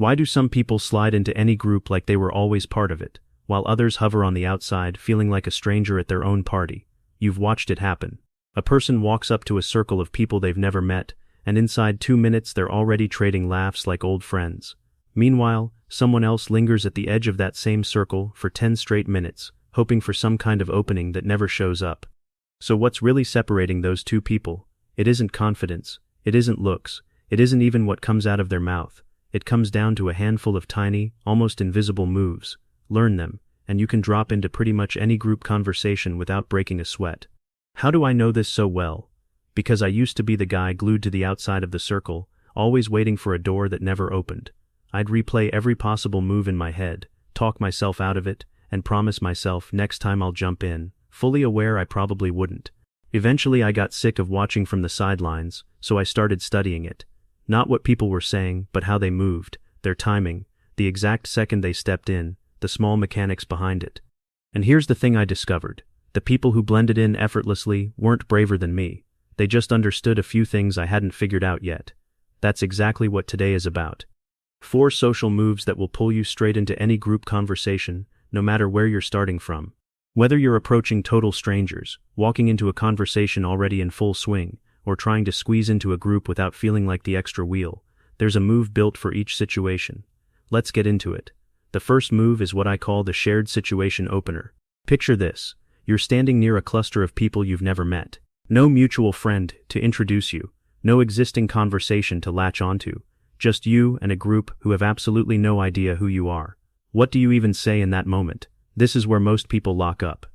Why do some people slide into any group like they were always part of it, while others hover on the outside feeling like a stranger at their own party? You've watched it happen. A person walks up to a circle of people they've never met, and inside 2 minutes they're already trading laughs like old friends. Meanwhile, someone else lingers at the edge of that same circle for 10 straight minutes, hoping for some kind of opening that never shows up. So what's really separating those two people? It isn't confidence, it isn't looks, it isn't even what comes out of their mouth. It comes down to a handful of tiny, almost invisible moves. Learn them, and you can drop into pretty much any group conversation without breaking a sweat. How do I know this so well? Because I used to be the guy glued to the outside of the circle, always waiting for a door that never opened. I'd replay every possible move in my head, talk myself out of it, and promise myself next time I'll jump in, fully aware I probably wouldn't. Eventually I got sick of watching from the sidelines, so I started studying it. Not what people were saying, but how they moved, their timing, the exact second they stepped in, the small mechanics behind it. And here's the thing I discovered. The people who blended in effortlessly weren't braver than me. They just understood a few things I hadn't figured out yet. That's exactly what today is about. 4 social moves that will pull you straight into any group conversation, no matter where you're starting from. Whether you're approaching total strangers, walking into a conversation already in full swing, or trying to squeeze into a group without feeling like the extra wheel, there's a move built for each situation. Let's get into it. The first move is what I call the shared situation opener. Picture this. You're standing near a cluster of people you've never met. No mutual friend to introduce you, no existing conversation to latch onto, just you and a group who have absolutely no idea who you are. What do you even say in that moment? This is where most people lock up.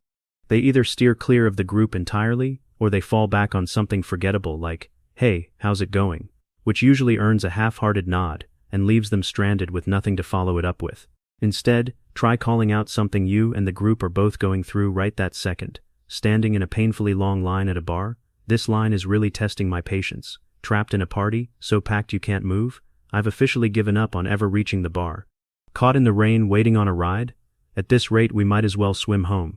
They either steer clear of the group entirely, or they fall back on something forgettable like, "Hey, how's it going?" which usually earns a half-hearted nod and leaves them stranded with nothing to follow it up with. Instead, try calling out something you and the group are both going through right that second. Standing in a painfully long line at a bar? This line is really testing my patience. Trapped in a party, so packed you can't move? I've officially given up on ever reaching the bar. Caught in the rain waiting on a ride? At this rate we might as well swim home.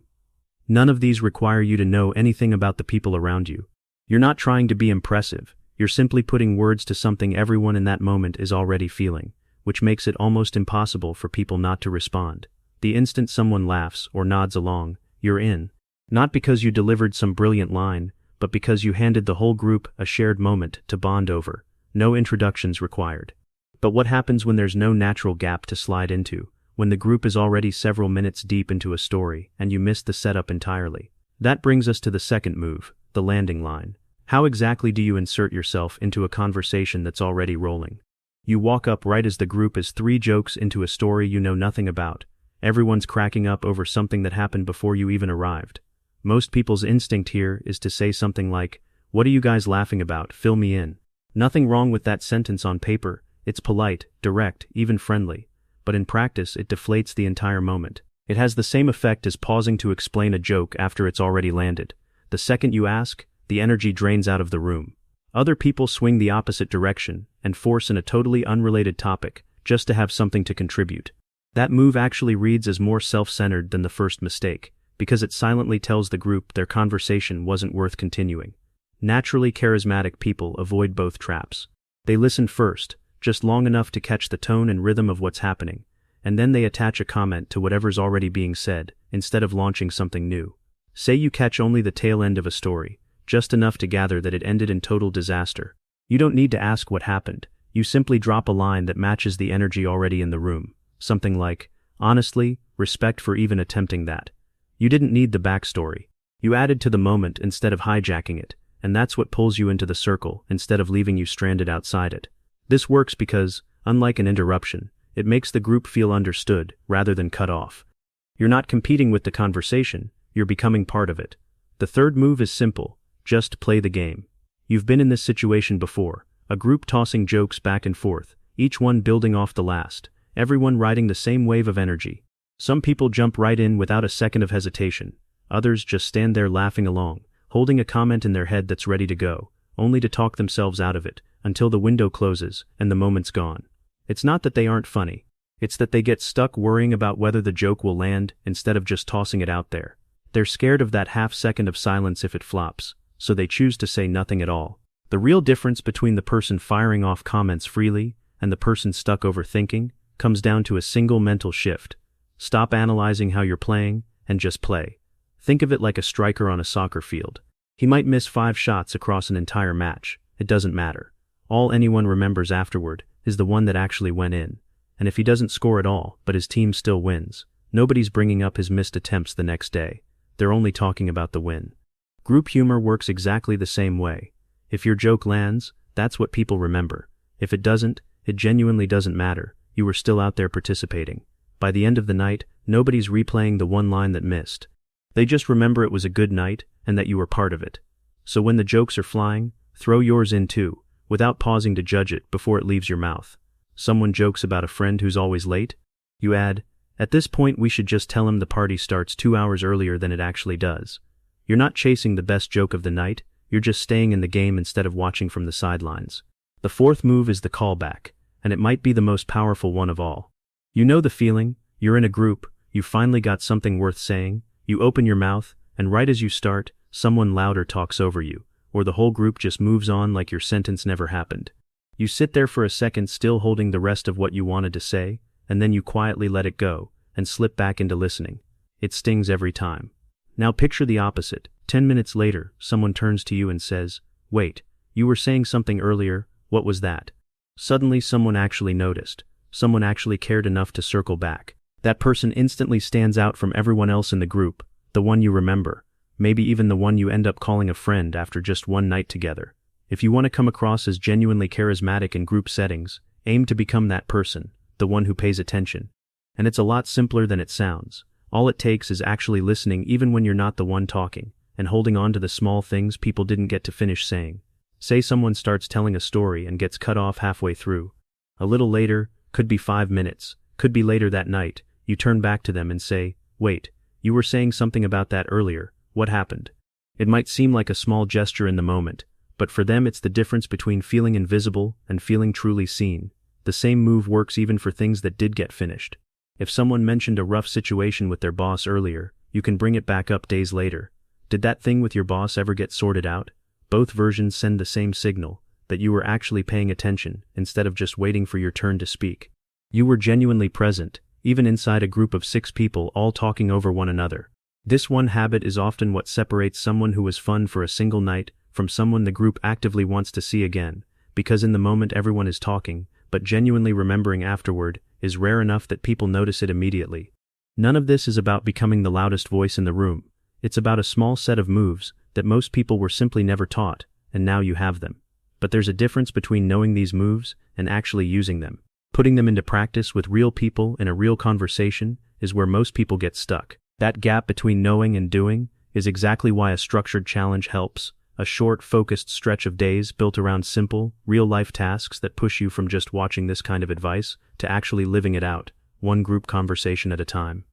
None of these require you to know anything about the people around you. You're not trying to be impressive, you're simply putting words to something everyone in that moment is already feeling, which makes it almost impossible for people not to respond. The instant someone laughs or nods along, you're in. Not because you delivered some brilliant line, but because you handed the whole group a shared moment to bond over. No introductions required. But what happens when there's no natural gap to slide into? When the group is already several minutes deep into a story and you miss the setup entirely? That brings us to the second move, the landing line. How exactly do you insert yourself into a conversation that's already rolling? You walk up right as the group is 3 jokes into a story you know nothing about. Everyone's cracking up over something that happened before you even arrived. Most people's instinct here is to say something like, "What are you guys laughing about? Fill me in." Nothing wrong with that sentence on paper. It's polite, direct, even friendly. But in practice it deflates the entire moment. It has the same effect as pausing to explain a joke after it's already landed. The second you ask, the energy drains out of the room. Other people swing the opposite direction and force in a totally unrelated topic just to have something to contribute. That move actually reads as more self-centered than the first mistake, because it silently tells the group their conversation wasn't worth continuing. Naturally charismatic people avoid both traps. They listen first, just long enough to catch the tone and rhythm of what's happening, and then they attach a comment to whatever's already being said, instead of launching something new. Say you catch only the tail end of a story, just enough to gather that it ended in total disaster. You don't need to ask what happened, you simply drop a line that matches the energy already in the room. Something like, "Honestly, respect for even attempting that." You didn't need the backstory. You added to the moment instead of hijacking it, and that's what pulls you into the circle instead of leaving you stranded outside it. This works because, unlike an interruption, it makes the group feel understood rather than cut off. You're not competing with the conversation, you're becoming part of it. The third move is simple, just play the game. You've been in this situation before, a group tossing jokes back and forth, each one building off the last, everyone riding the same wave of energy. Some people jump right in without a second of hesitation, others just stand there laughing along, holding a comment in their head that's ready to go, only to talk themselves out of it, until the window closes and the moment's gone. It's not that they aren't funny, it's that they get stuck worrying about whether the joke will land instead of just tossing it out there. They're scared of that half second of silence if it flops, so they choose to say nothing at all. The real difference between the person firing off comments freely and the person stuck overthinking, comes down to a single mental shift. Stop analyzing how you're playing, and just play. Think of it like a striker on a soccer field. He might miss 5 shots across an entire match. It doesn't matter. All anyone remembers afterward is the one that actually went in. And if he doesn't score at all, but his team still wins, nobody's bringing up his missed attempts the next day. They're only talking about the win. Group humor works exactly the same way. If your joke lands, that's what people remember. If it doesn't, it genuinely doesn't matter. You were still out there participating. By the end of the night, nobody's replaying the one line that missed. They just remember it was a good night and that you were part of it. So when the jokes are flying, throw yours in too, without pausing to judge it before it leaves your mouth. Someone jokes about a friend who's always late? You add, "At this point we should just tell him the party starts 2 hours earlier than it actually does." You're not chasing the best joke of the night, you're just staying in the game instead of watching from the sidelines. The fourth move is the callback, and it might be the most powerful one of all. You know the feeling, you're in a group, you finally got something worth saying, you open your mouth, and right as you start, someone louder talks over you, or the whole group just moves on like your sentence never happened. You sit there for a second still holding the rest of what you wanted to say, and then you quietly let it go, and slip back into listening. It stings every time. Now picture the opposite. 10 minutes later, someone turns to you and says, "Wait, you were saying something earlier, what was that?" Suddenly someone actually noticed. Someone actually cared enough to circle back. That person instantly stands out from everyone else in the group, the one you remember, maybe even the one you end up calling a friend after just one night together. If you want to come across as genuinely charismatic in group settings, aim to become that person, the one who pays attention. And it's a lot simpler than it sounds. All it takes is actually listening even when you're not the one talking, and holding on to the small things people didn't get to finish saying. Say someone starts telling a story and gets cut off halfway through. A little later, could be 5 minutes, could be later that night, you turn back to them and say, "Wait, you were saying something about that earlier, what happened?" It might seem like a small gesture in the moment, but for them it's the difference between feeling invisible and feeling truly seen. The same move works even for things that did get finished. If someone mentioned a rough situation with their boss earlier, you can bring it back up days later. Did that thing with your boss ever get sorted out? Both versions send the same signal, that you were actually paying attention instead of just waiting for your turn to speak. You were genuinely present, even inside a group of 6 people all talking over one another. This one habit is often what separates someone who was fun for a single night from someone the group actively wants to see again, because in the moment everyone is talking, but genuinely remembering afterward is rare enough that people notice it immediately. None of this is about becoming the loudest voice in the room. It's about a small set of moves that most people were simply never taught, and now you have them. But there's a difference between knowing these moves and actually using them. Putting them into practice with real people in a real conversation is where most people get stuck. That gap between knowing and doing is exactly why a structured challenge helps. A short, focused stretch of days built around simple, real-life tasks that push you from just watching this kind of advice to actually living it out, one group conversation at a time.